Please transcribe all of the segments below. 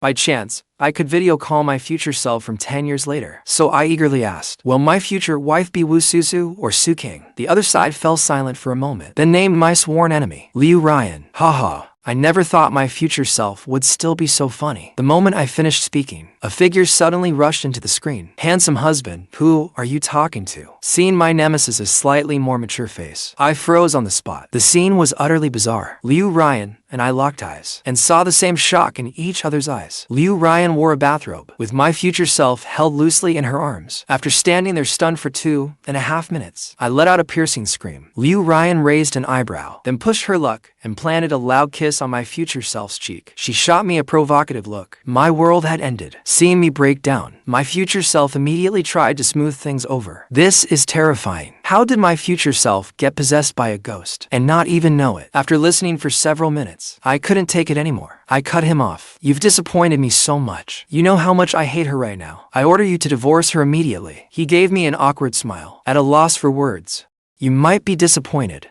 By chance, I could video call my future self from 10 years later. So I eagerly asked, will my future wife be Wu Susu or Cheng? The other side fell silent for a moment, then named my sworn enemy, Ruyan. Haha. I never thought my future self would still be so funny. The moment I finished speaking, a figure suddenly rushed into the screen. Handsome husband, who are you talking to? Seeing my nemesis's slightly more mature face, I froze on the spot. The scene was utterly bizarre. Ruyan and I locked eyes, and saw the same shock in each other's eyes. Ruyan wore a bathrobe, with my future self held loosely in her arms. After standing there stunned for 2.5 minutes, I let out a piercing scream. Ruyan raised an eyebrow, then pushed her luck and planted a loud kiss on my future self's cheek. She shot me a provocative look. My world had ended. Seeing me break down, my future self immediately tried to smooth things over. This is terrifying. How did my future self get possessed by a ghost and not even know it? After listening for several minutes, I couldn't take it anymore. I cut him off. You've disappointed me so much. You know how much I hate her right now. I order you to divorce her immediately. He gave me an awkward smile, at a loss for words. You might be disappointed.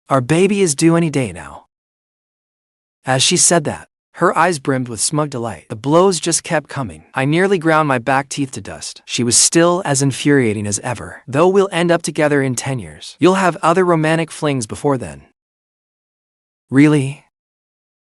Our baby is due any day now. As she said that, her eyes brimmed with smug delight. The blows just kept coming. I nearly ground my back teeth to dust. She was still as infuriating as ever. Though we'll end up together in 10 years. You'll have other romantic flings before then. Really?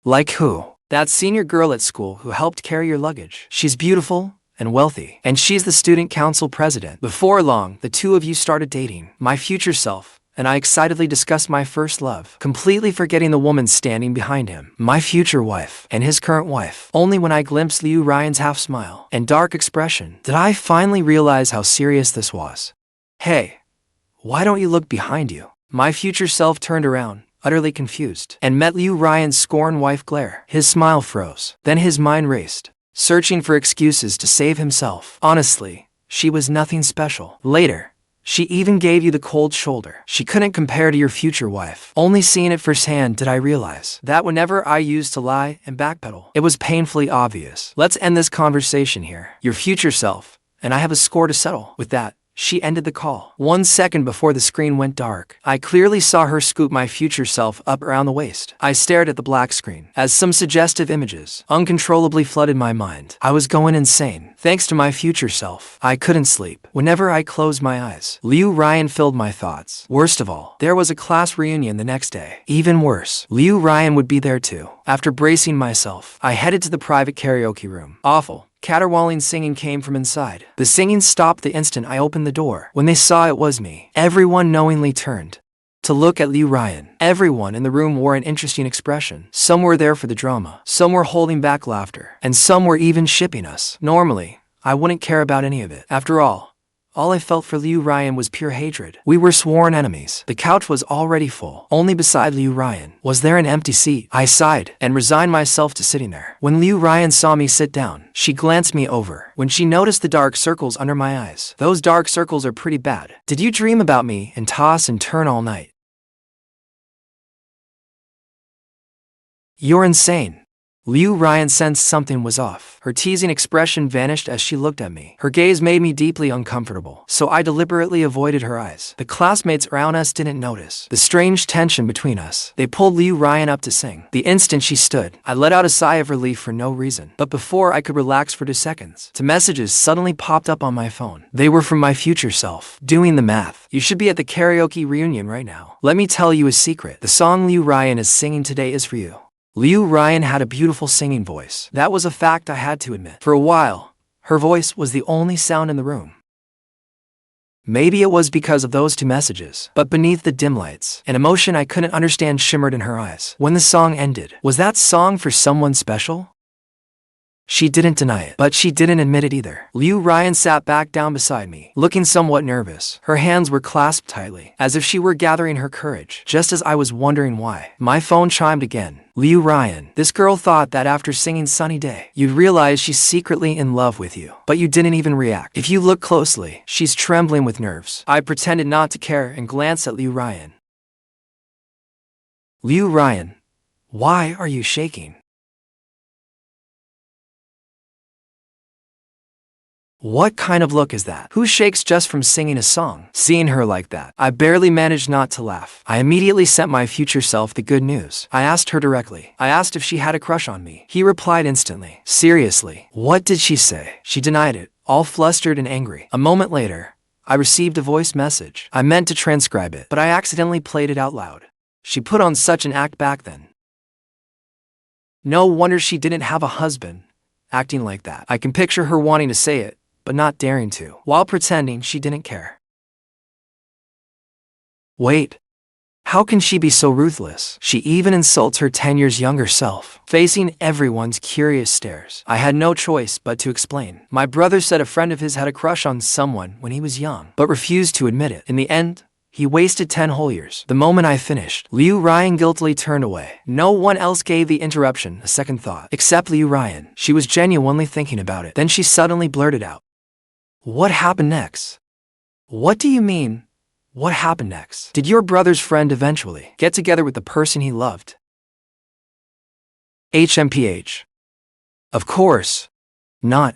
Like who? That senior girl at school who helped carry your luggage. She's beautiful and wealthy, and she's the student council president. Before long, the two of you started dating. My future self and I excitedly discussed my first love, completely forgetting the woman standing behind him, my future wife, and his current wife. Only when I glimpsed Ruyan's half-smile and dark expression did I finally realize how serious this was. Hey, why don't you look behind you? My future self turned around, utterly confused, and met Ruyan's scorned wife glare. His smile froze. Then his mind raced, searching for excuses to save himself. Honestly, she was nothing special. Later, she even gave you the cold shoulder. She couldn't compare to your future wife. Only seeing it firsthand did I realize that whenever I used to lie and backpedal, it was painfully obvious. Let's end this conversation here. Your future self and I have a score to settle. With that, she ended the call. 1 second before the screen went dark, I clearly saw her scoop my future self up around the waist. I stared at the black screen as some suggestive images uncontrollably flooded my mind. I was going insane. Thanks to my future self, I couldn't sleep. Whenever I closed my eyes, Ruyan filled my thoughts. Worst of all, there was a class reunion the next day. Even worse, Ruyan would be there too. After bracing myself, I headed to the private karaoke room. Awful, caterwauling singing came from inside. The singing stopped the instant I opened the door. When they saw it was me, everyone knowingly turned to look at Ruyan. Everyone in the room wore an interesting expression. Some were there for the drama, some were holding back laughter, and some were even shipping us. Normally, I wouldn't care about any of it. After all I felt for Ruyan was pure hatred. We were sworn enemies. The couch was already full. Only beside Ruyan was there an empty seat. I sighed and resigned myself to sitting there. When Ruyan saw me sit down, she glanced me over. When she noticed the dark circles under my eyes, those dark circles are pretty bad. Did you dream about me and toss and turn all night? You're insane. Ruyan sensed something was off. Her teasing expression vanished as she looked at me. Her gaze made me deeply uncomfortable, so I deliberately avoided her eyes. The classmates around us didn't notice the strange tension between us. They pulled Ruyan up to sing. The instant she stood, I let out a sigh of relief for no reason. But before I could relax for 2 seconds, 2 messages suddenly popped up on my phone. They were from my future self. Doing the math. You should be at the karaoke reunion right now. Let me tell you a secret. The song Ruyan is singing today is for you. Ruyan had a beautiful singing voice. That was a fact I had to admit. For a while, her voice was the only sound in the room. Maybe it was because of those 2 messages, but beneath the dim lights, an emotion I couldn't understand shimmered in her eyes. When the song ended, was that song for someone special? She didn't deny it, but she didn't admit it either. Ruyan sat back down beside me, looking somewhat nervous. Her hands were clasped tightly, as if she were gathering her courage, just as I was wondering why. My phone chimed again. Ruyan, this girl thought that after singing Sunny Day, you'd realize she's secretly in love with you, but you didn't even react. If you look closely, she's trembling with nerves. I pretended not to care and glanced at Ruyan. Ruyan, why are you shaking? What kind of look is that? Who shakes just from singing a song? Seeing her like that, I barely managed not to laugh. I immediately sent my future self the good news. I asked her directly. I asked if she had a crush on me. He replied instantly. Seriously? What did she say? She denied it, all flustered and angry. A moment later, I received a voice message. I meant to transcribe it, but I accidentally played it out loud. She put on such an act back then. No wonder she didn't have a husband, acting like that. I can picture her wanting to say it, but not daring to, while pretending she didn't care. Wait. How can she be so ruthless? She even insults her 10 years younger self, facing everyone's curious stares. I had no choice but to explain. My brother said a friend of his had a crush on someone when he was young, but refused to admit it. In the end, he wasted 10 whole years. The moment I finished, Ruyan guiltily turned away. No one else gave the interruption a second thought, except Ruyan. She was genuinely thinking about it. Then she suddenly blurted out, "What happened next?" What do you mean? What happened next? Did your brother's friend eventually get together with the person he loved? HMPH. Of course. Not.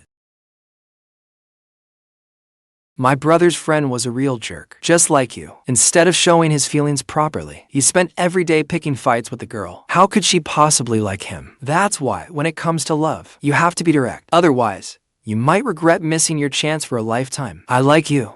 My brother's friend was a real jerk, just like you. Instead of showing his feelings properly, he spent every day picking fights with the girl. How could she possibly like him? That's why, when it comes to love, you have to be direct. Otherwise, you might regret missing your chance for a lifetime. I like you.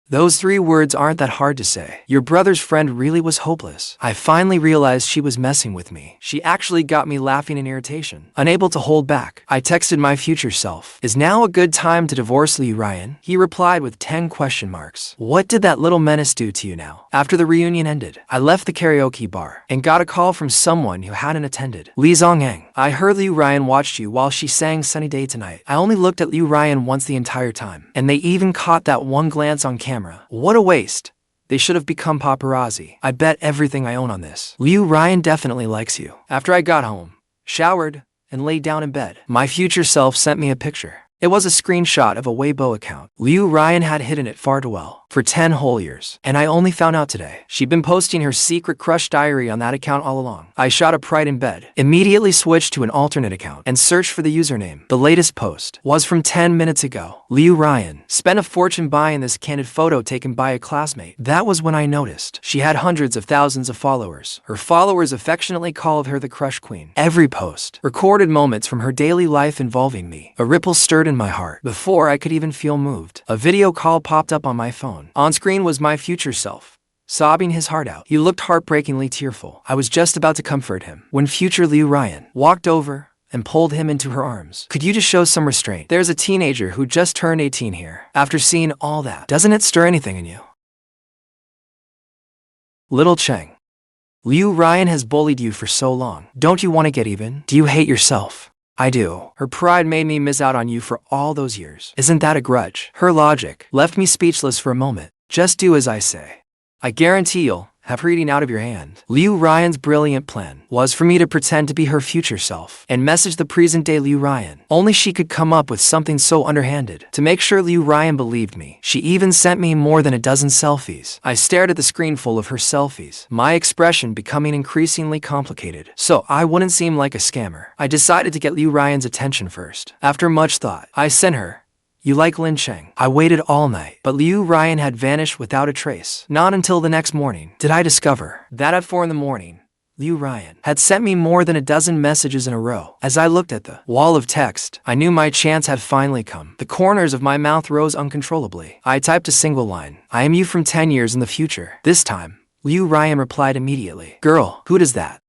Those 3 words aren't that hard to say. Your brother's friend really was hopeless. I finally realized she was messing with me. She actually got me laughing in irritation. Unable to hold back, I texted my future self. Is now a good time to divorce Ruyan? He replied with 10 question marks. What did that little menace do to you now? After the reunion ended, I left the karaoke bar and got a call from someone who hadn't attended. Zongheng. I heard Ruyan watched you while she sang Sunny Day Tonight. I only looked at Ruyan once the entire time, and they even caught that one glance on camera. What a waste. They should have become paparazzi. I bet everything I own on this. Ruyan definitely likes you. After I got home, showered, and laid down in bed, my future self sent me a picture. It was a screenshot of a Weibo account. Ruyan had hidden it far too well, for 10 whole years, and I only found out today. She'd been posting her secret crush diary on that account all along. I shot up right in bed, immediately switched to an alternate account, and searched for the username. The latest post was from 10 minutes ago. Ruyan spent a fortune buying this candid photo taken by a classmate. That was when I noticed she had hundreds of thousands of followers. Her followers affectionately called her the crush queen. Every post recorded moments from her daily life involving me. A ripple stirred in my heart. Before I could even feel moved, a video call popped up on my phone. On screen was my future self, sobbing his heart out. He looked heartbreakingly tearful. I was just about to comfort him when future Ruyan walked over and pulled him into her arms. Could you just show some restraint? There's a teenager who just turned 18 here. After seeing all that, doesn't it stir anything in you? Little Cheng, Ruyan has bullied you for so long. Don't you want to get even? Do you hate yourself? I do. Her pride made me miss out on you for all those years. Isn't that a grudge? Her logic left me speechless for a moment. Just do as I say. I guarantee you'll have her eating out of your hand. Ruyan's brilliant plan was for me to pretend to be her future self and message the present-day Ruyan. Only she could come up with something so underhanded. To make sure Ruyan believed me, she even sent me more than a dozen selfies. I stared at the screen full of her selfies, my expression becoming increasingly complicated. So I wouldn't seem like a scammer, I decided to get Ruyan's attention first. After much thought, I sent her, "You like Cheng?" I waited all night, but Ruyan had vanished without a trace. Not until the next morning did I discover that at 4 in the morning, Ruyan had sent me more than a dozen messages in a row. As I looked at the wall of text, I knew my chance had finally come. The corners of my mouth rose uncontrollably. I typed a single line. "I am you from 10 years in the future." This time, Ruyan replied immediately. "Girl, who does that?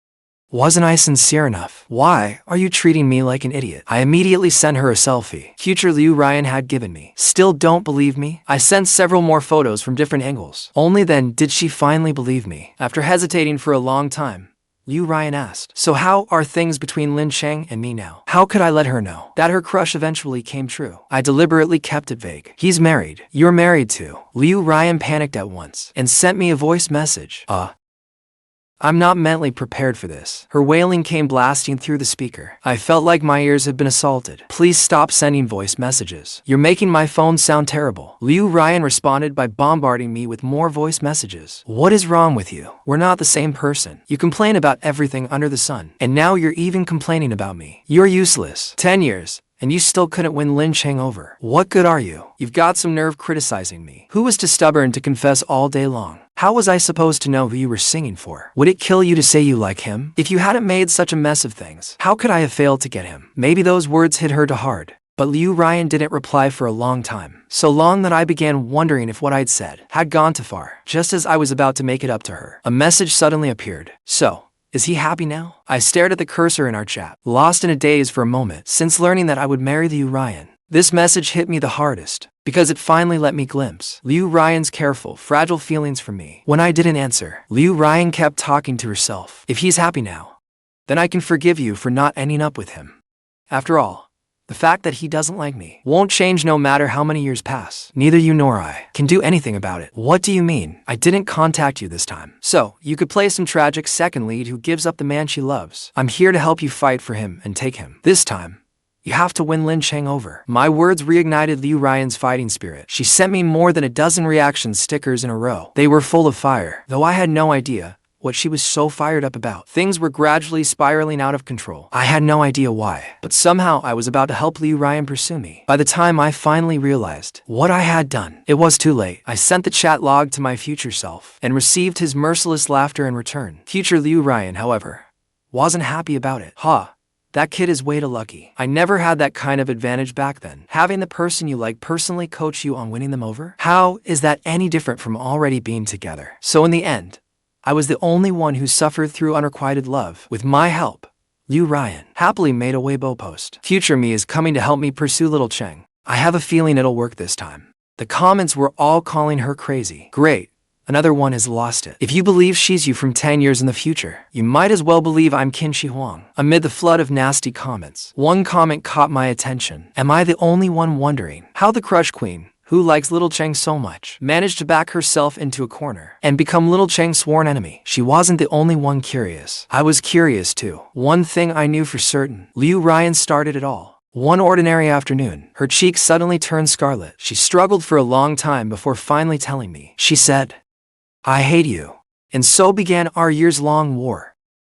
Wasn't I sincere enough? Why are you treating me like an idiot?" I immediately sent her a selfie future Ruyan had given me. Still don't believe me? I sent several more photos from different angles. Only then did she finally believe me. After hesitating for a long time, Ruyan asked, "So how are things between Cheng and me now?" How could I let her know that her crush eventually came true? I deliberately kept it vague. "He's married. You're married too." Ruyan panicked at once and sent me a voice message. I'm not mentally prepared for this. Her wailing came blasting through the speaker. I felt like my ears had been assaulted. "Please stop sending voice messages. You're making my phone sound terrible." Ruyan responded by bombarding me with more voice messages. "What is wrong with you? We're not the same person. You complain about everything under the sun, and now you're even complaining about me. You're useless. 10 years. and you still couldn't win Lin Cheng over. What good are you? You've got some nerve criticizing me. Who was too stubborn to confess all day long? How was I supposed to know who you were singing for? Would it kill you to say you like him? If you hadn't made such a mess of things, how could I have failed to get him? Maybe those words hit her too hard. But Ruyan didn't reply for a long time. So long that I began wondering if what I'd said had gone too far. Just as I was about to make it up to her, a message suddenly appeared. So, is he happy now? I stared at the cursor in our chat, lost in a daze for a moment since learning that I would marry the Ruyan. This message hit me the hardest, because it finally let me glimpse Ruyan's careful, fragile feelings for me. When I didn't answer, Ruyan kept talking to herself. If he's happy now, then I can forgive you for not ending up with him. After all, the fact that he doesn't like me won't change no matter how many years pass. Neither you nor I can do anything about it. What do you mean? I didn't contact you this time. So, you could play some tragic second lead who gives up the man she loves. I'm here to help you fight for him and take him. This time, you have to win Lin Cheng over. My words reignited Ruyan's fighting spirit. She sent me more than a dozen reaction stickers in a row. They were full of fire, though I had no idea what she was so fired up about. Things were gradually spiraling out of control. I had no idea why, but somehow I was about to help Ruyan pursue me. By the time I finally realized what I had done, it was too late. I sent the chat log to my future self and received his merciless laughter in return. Future Ruyan, however, wasn't happy about it. That kid is way too lucky. I never had that kind of advantage back then. Having the person you like personally coach you on winning them over? How is that any different from already being together? So in the end, I was the only one who suffered through unrequited love. With my help, Ruyan happily made a Weibo post. Future me is coming to help me pursue little Cheng. I have a feeling it'll work this time. The comments were all calling her crazy. Great, another one has lost it. If you believe she's you from 10 years in the future, you might as well believe I'm Qin Shi Huang. Amid the flood of nasty comments, one comment caught my attention. Am I the only one wondering how the crush queen, who likes little Cheng so much, managed to back herself into a corner and become little Cheng's sworn enemy? She wasn't the only one curious. I was curious too. One thing I knew for certain, Ruyan started it all. One ordinary afternoon, her cheeks suddenly turned scarlet. She struggled for a long time before finally telling me. She said, "I hate you." And so began our years-long war.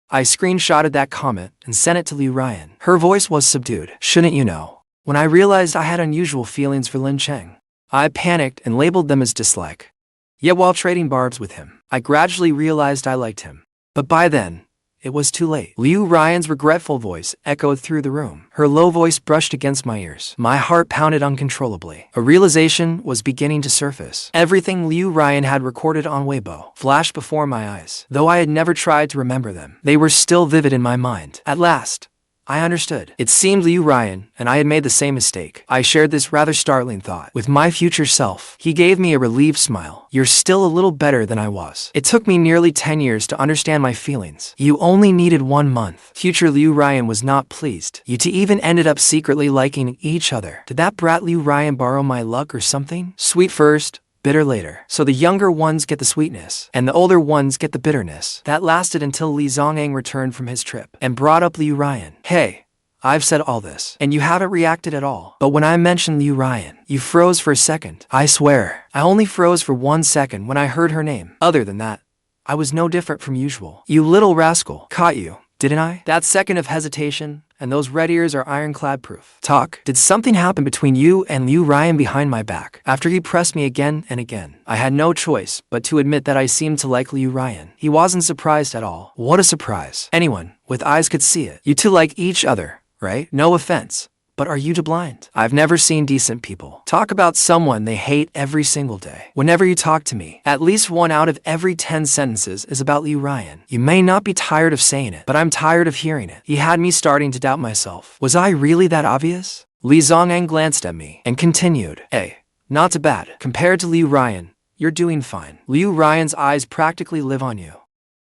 I screenshotted that comment and sent it to Ruyan. Her voice was subdued. Shouldn't you know? When I realized I had unusual feelings for Lin Cheng, I panicked and labeled them as dislike. Yet while trading barbs with him, I gradually realized I liked him. But by then, it was too late. Ruyan's regretful voice echoed through the room. Her low voice brushed against my ears. My heart pounded uncontrollably. A realization was beginning to surface. Everything Ruyan had recorded on Weibo flashed before my eyes. Though I had never tried to remember them, they were still vivid in my mind. At last, I understood. It seemed Ruyan and I had made the same mistake. I shared this rather startling thought with my future self. He gave me a relieved smile. You're still a little better than I was. It took me nearly 10 years to understand my feelings. You only needed 1 month. Future Ruyan was not pleased. You two even ended up secretly liking each other. Did that brat Ruyan borrow my luck or something? Sweet first, bitter later. So the younger ones get the sweetness, and the older ones get the bitterness. That lasted until Zongheng returned from his trip and brought up Ruyan. Hey, I've said all this, and you haven't reacted at all. But when I mentioned Ruyan, you froze for a second. I swear, I only froze for 1 second when I heard her name. Other than that, I was no different from usual. You little rascal. Caught you, didn't I? That second of hesitation, and those red ears are ironclad proof. Talk. Did something happen between you and Ruyan behind my back? After he pressed me again and again, I had no choice but to admit that I seemed to like Ruyan. He wasn't surprised at all. What a surprise. Anyone with eyes could see it. You two like each other, right? No offense, but are you too blind? I've never seen decent people talk about someone they hate every single day. Whenever you talk to me, at least 1 out of every 10 sentences is about Ruyan. You may not be tired of saying it, but I'm tired of hearing it. He had me starting to doubt myself. Was I really that obvious? Zongheng glanced at me and continued. Hey, not too bad. Compared to Ruyan, you're doing fine. Ruyan's eyes practically live on you.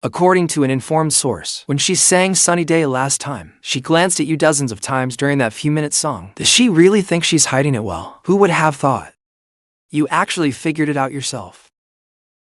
According to an informed source, when she sang Sunny Day last time, she glanced at you dozens of times during that few-minute song. Does she really think she's hiding it well? Who would have thought? You actually figured it out yourself.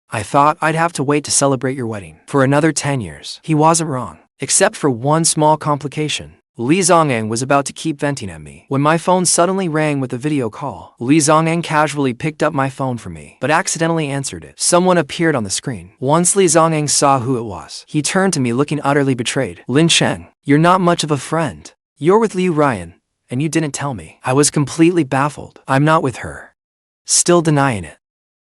I thought I'd have to wait to celebrate your wedding for another 10 years. He wasn't wrong, except for one small complication. Zongheng was about to keep venting at me when my phone suddenly rang with a video call. Zongheng casually picked up my phone for me, but accidentally answered it. Someone appeared on the screen. Once Zongheng saw who it was, he turned to me looking utterly betrayed. Lin Cheng, you're not much of a friend. You're with Ruyan, and you didn't tell me. I was completely baffled. I'm not with her. Still denying it.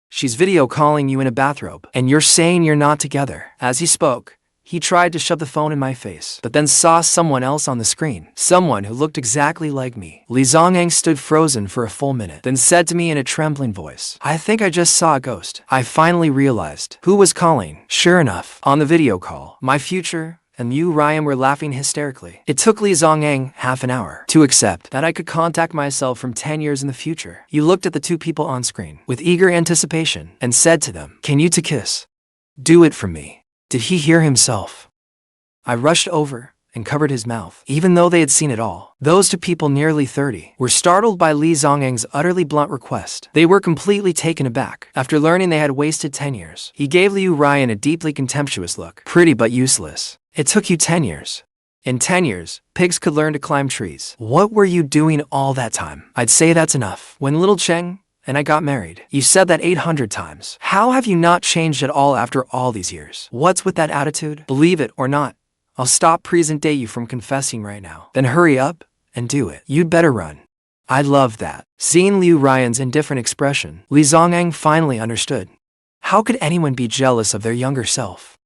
She's video calling you in a bathrobe, and you're saying you're not together. As he spoke, he tried to shove the phone in my face, but then saw someone else on the screen. Someone who looked exactly like me. Zongheng stood frozen for a full minute, then said to me in a trembling voice, "I think I just saw a ghost." I finally realized who was calling. Sure enough, on the video call, my future and Ruyan were laughing hysterically. It took Zongheng half an hour to accept that I could contact myself from 10 years in the future. He looked at the two people on screen with eager anticipation and said to them, "Can you to kiss? Do it for me." Did he hear himself? I rushed over and covered his mouth, even though they had seen it all. Those two people, nearly 30, were startled by Zongheng's utterly blunt request. They were completely taken aback. After learning they had wasted 10 years, he gave Ruyan a deeply contemptuous look. "Pretty but useless. It took you 10 years. In 10 years, pigs could learn to climb trees. What were you doing all that time?" "I'd say that's enough. When little Cheng and I got married, you said that 800 times. How have you not changed at all after all these years? What's with that attitude? Believe it or not, I'll stop present-day you from confessing right now. Then hurry up and do it. You'd better run." I loved that. Seeing Ruyan's indifferent expression, Zongheng finally understood. How could anyone be jealous of their younger self?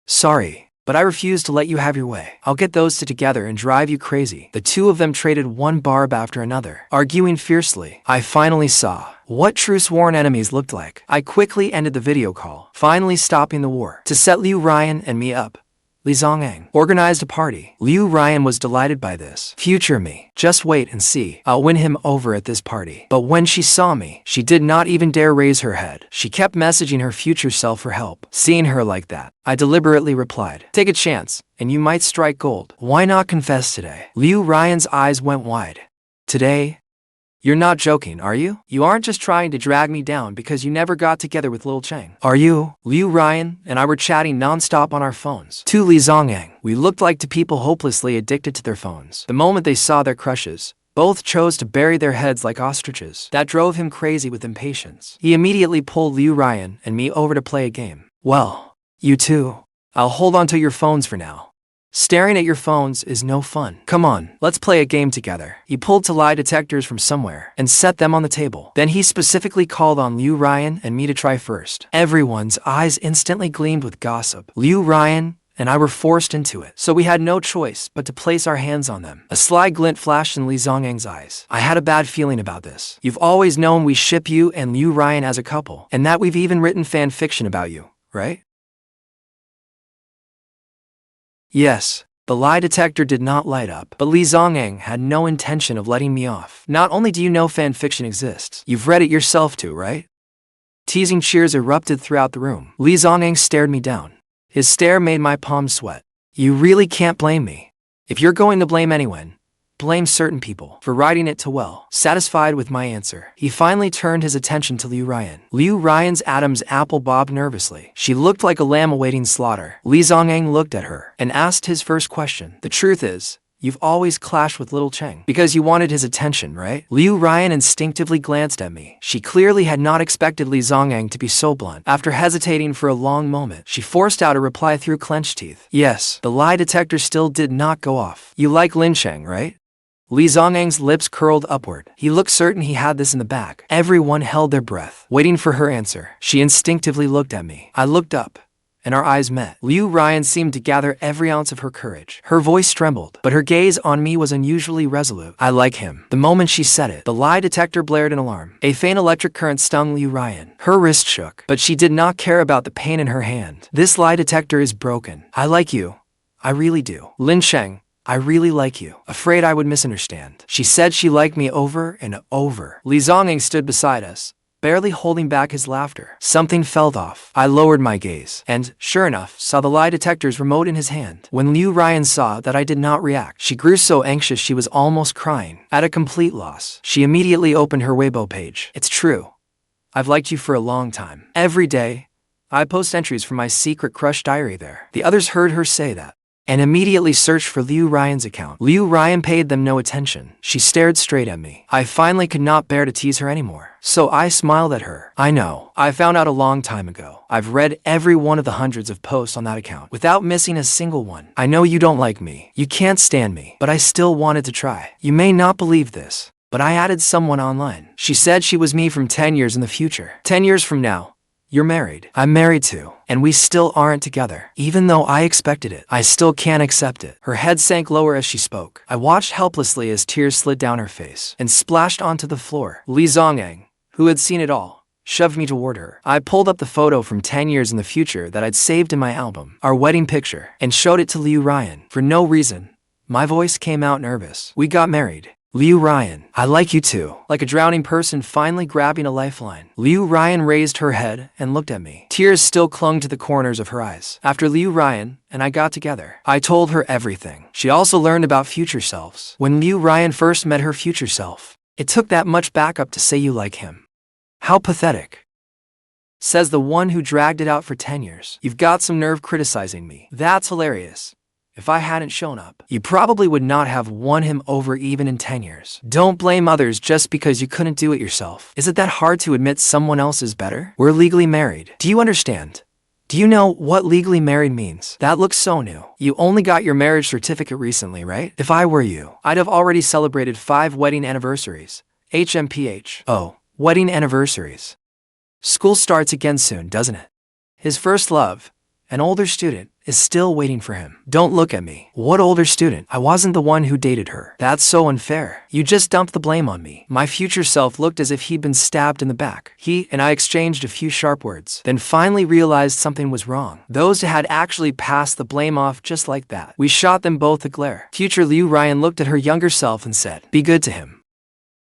"Sorry, but I refuse to let you have your way. I'll get those two together and drive you crazy." The two of them traded one barb after another, arguing fiercely. I finally saw what true sworn enemies looked like. I quickly ended the video call, finally stopping the war. To set Ruyan and me up, Zongheng organized a party. Ruyan was delighted by this. Future me. Just wait and see. I'll win him over at this party. But when she saw me, she did not even dare raise her head. She kept messaging her future self for help. Seeing her like that, I deliberately replied, "Take a chance, and you might strike gold. Why not confess today?" Ruyan's eyes went wide. "Today? You're not joking, are you? You aren't just trying to drag me down because you never got together with little Cheng, are you?" Ruyan and I were chatting non-stop on our phones. To Zongheng, we looked like two people hopelessly addicted to their phones. The moment they saw their crushes, both chose to bury their heads like ostriches. That drove him crazy with impatience. He immediately pulled Ruyan and me over to play a game. "Well, you two, I'll hold on to your phones for now. Staring at your phones is no fun. Come on, let's play a game together." He pulled two lie detectors from somewhere and set them on the table. Then he specifically called on Ruyan and me to try first. Everyone's eyes instantly gleamed with gossip. Ruyan and I were forced into it, so we had no choice but to place our hands on them. A sly glint flashed in Zongheng's eyes. "I had a bad feeling about this. You've always known we ship you and Ruyan as a couple, and that we've even written fan fiction about you, right?" Yes. The lie detector did not light up, but Zongheng had no intention of letting me off. "Not only do you know fan fiction exists, you've read it yourself too, right?" Teasing cheers erupted throughout the room. Zongheng stared me down. His stare made my palms sweat. "You really can't blame me. If you're going to blame anyone, blame certain people for writing it too well." Satisfied with my answer, he finally turned his attention to Ruyan. Ruyan's Adam's apple bobbed nervously. She looked like a lamb awaiting slaughter. Zongheng looked at her and asked his first question. "The truth is, you've always clashed with little Cheng because you wanted his attention, right?" Ruyan instinctively glanced at me. She clearly had not expected Zongheng to be so blunt. After hesitating for a long moment, she forced out a reply through clenched teeth. "Yes." The lie detector still did not go off. "You like Lin Cheng, right?" Zongheng's lips curled upward. He looked certain he had this in the bag. Everyone held their breath, waiting for her answer. She instinctively looked at me. I looked up, and our eyes met. Ruyan seemed to gather every ounce of her courage. Her voice trembled, but her gaze on me was unusually resolute. "I like him." The moment she said it, the lie detector blared an alarm. A faint electric current stung Ruyan. Her wrist shook, but she did not care about the pain in her hand. "This lie detector is broken. I like you. I really do. Lin Cheng, I really like you." Afraid I would misunderstand, she said she liked me over and over. Zongheng stood beside us, barely holding back his laughter. Something felt off. I lowered my gaze, and, sure enough, saw the lie detector's remote in his hand. When Ruyan saw that I did not react, she grew so anxious she was almost crying. At a complete loss, she immediately opened her Weibo page. "It's true. I've liked you for a long time. Every day, I post entries from my secret crush diary there." The others heard her say that, and immediately searched for Liu Ryan's account. Liu Ryan paid them no attention. She stared straight at me. I finally could not bear to tease her anymore. So I smiled at her. I know. I found out a long time ago. I've read every one of the hundreds of posts on that account, without missing a single one. I know you don't like me. You can't stand me. But I still wanted to try. You may not believe this, but I added someone online. She said she was me from 10 years in the future. 10 years from now, you're married. I'm married too. And we still aren't together. Even though I expected it, I still can't accept it. Her head sank lower as she spoke. I watched helplessly as tears slid down her face and splashed onto the floor. Zongheng, who had seen it all, shoved me toward her. I pulled up the photo from 10 years in the future that I'd saved in my album, our wedding picture, and showed it to Liu Ryan. For no reason, my voice came out nervous. We got married. Liu Ryan, I like you too. Like a drowning person finally grabbing a lifeline. Liu Ryan raised her head and looked at me. Tears still clung to the corners of her eyes. After Liu Ryan and I got together, I told her everything. She also learned about future selves. When Liu Ryan first met her future self, it took that much backup to say you like him. How pathetic. Says the one who dragged it out for 10 years. You've got some nerve criticizing me. That's hilarious. If I hadn't shown up, you probably would not have won him over even in 10 years. Don't blame others just because you couldn't do it yourself. Is it that hard to admit someone else is better? We're legally married. Do you understand? Do you know what legally married means? That looks so new. You only got your marriage certificate recently, right? If I were you, I'd have already celebrated 5 wedding anniversaries. HMPH. Oh, wedding anniversaries. School starts again soon, doesn't it? His first love, an older student, is still waiting for him. Don't look at me. What older student? I wasn't the one who dated her. That's so unfair. You just dumped the blame on me. My future self looked as if he'd been stabbed in the back. He and I exchanged a few sharp words, then finally realized something was wrong. Those had actually passed the blame off just like that. We shot them both a glare. Future Liu Ryan looked at her younger self and said, "Be good to him."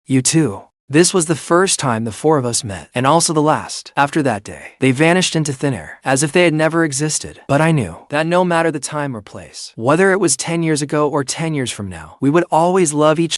You too. This was the first time the 4 of us met, and also the last. After that day, they vanished into thin air, as if they had never existed. But I knew that no matter the time or place, whether it was 10 years ago or 10 years from now, we would always love each